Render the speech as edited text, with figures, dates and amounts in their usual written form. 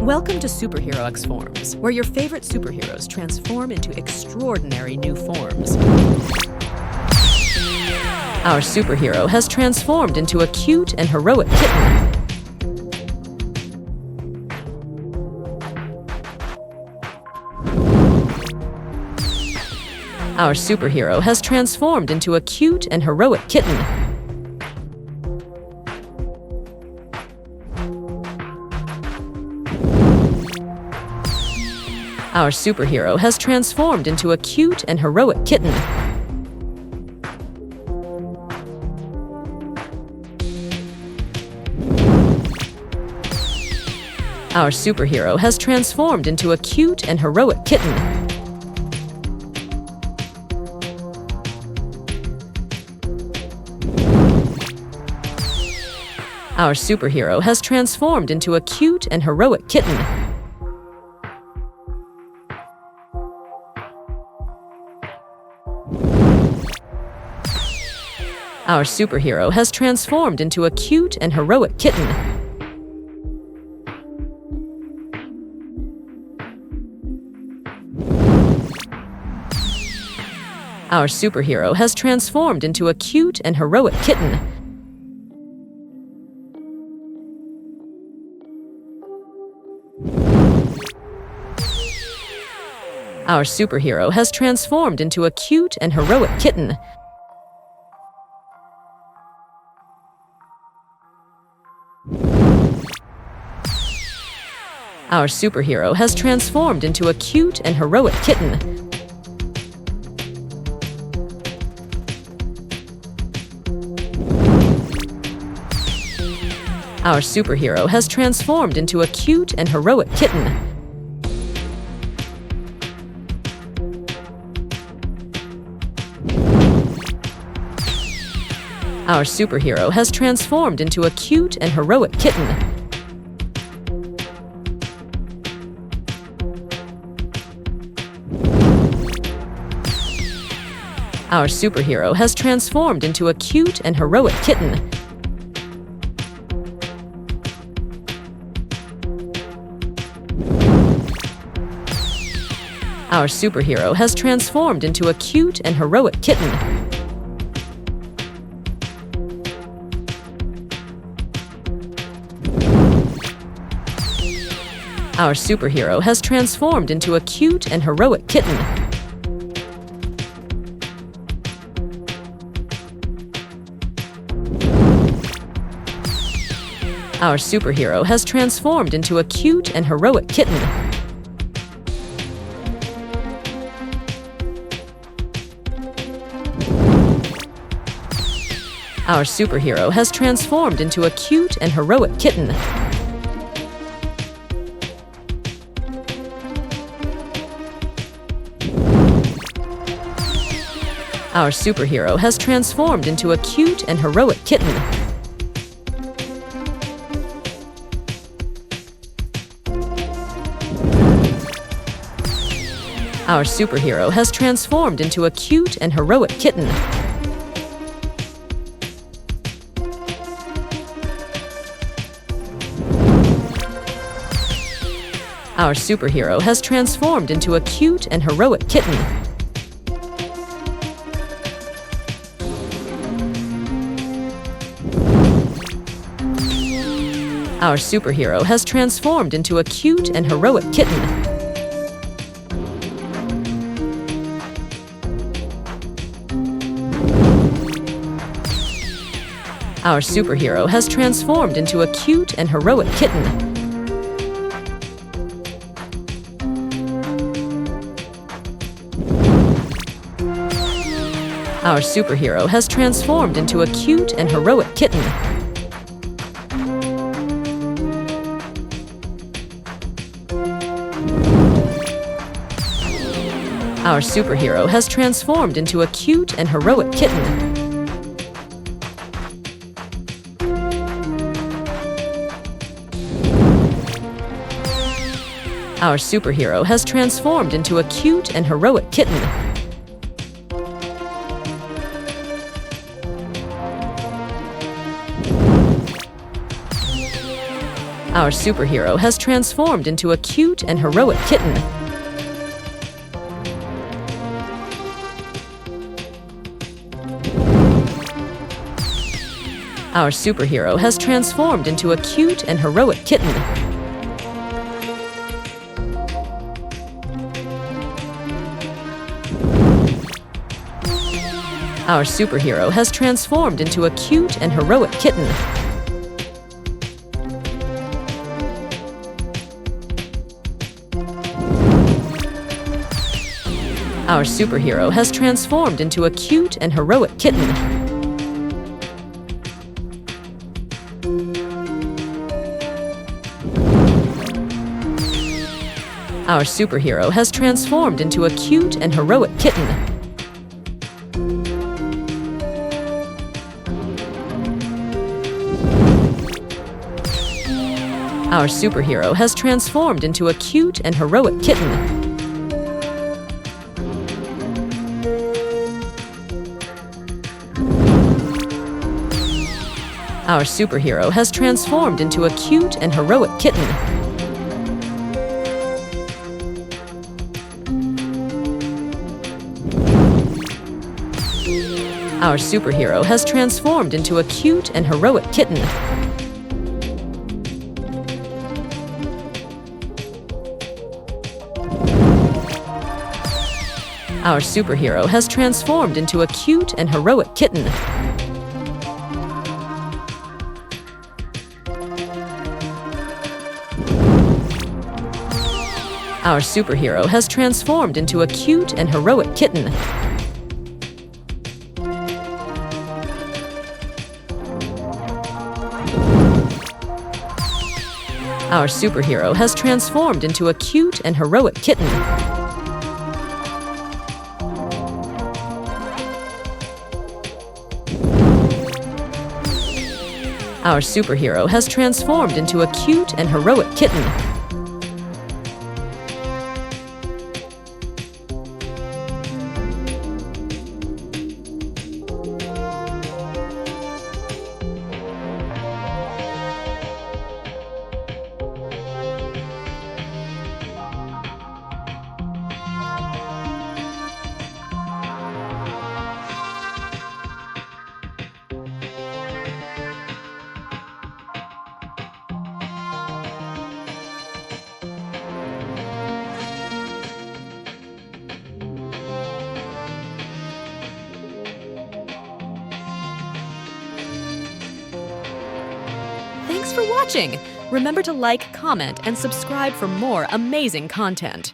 Welcome to SuperheroXForms, where your favorite superheroes transform into extraordinary new forms. Our superhero has transformed into a cute and heroic kitten. Our superhero has transformed into a cute and heroic kitten. Our superhero has transformed into a cute and heroic kitten. Our superhero has transformed into a cute and heroic kitten. Our superhero has transformed into a cute and heroic kitten. Our superhero has transformed into a cute and heroic kitten. Our superhero has transformed into a cute and heroic kitten. Our superhero has transformed into a cute and heroic kitten. Our superhero has transformed into a cute and heroic kitten. Our superhero has transformed into a cute and heroic kitten. Our superhero has transformed into a cute and heroic kitten. Our superhero has transformed into a cute and heroic kitten. Our superhero has transformed into a cute and heroic kitten. Our superhero has transformed into a cute and heroic kitten. Our superhero has transformed into a cute and heroic kitten. Our superhero has transformed into a cute and heroic kitten. Our superhero has transformed into a cute and heroic kitten. Our superhero has transformed into a cute and heroic kitten. Our superhero has transformed into a cute and heroic kitten. Our superhero has transformed into a cute and heroic kitten. Our superhero has transformed into a cute and heroic kitten. Our superhero has transformed into a cute and heroic kitten. Our superhero has transformed into a cute and heroic kitten. Our superhero has transformed into a cute and heroic kitten. Our superhero has transformed into a cute and heroic kitten. Our superhero has transformed into a cute and heroic kitten. Our superhero has transformed into a cute and heroic kitten. Our superhero has transformed into a cute and heroic kitten. Our superhero has transformed into a cute and heroic kitten. Our superhero has transformed into a cute and heroic kitten. Our superhero has transformed into a cute and heroic kitten. Our superhero has transformed into a cute and heroic kitten. Our superhero has transformed into a cute and heroic kitten. Our superhero has transformed into a cute and heroic kitten. Our superhero has transformed into a cute and heroic kitten. Our superhero has transformed into a cute and heroic kitten. Thanks for watching! Remember to like, comment, and subscribe for more amazing content.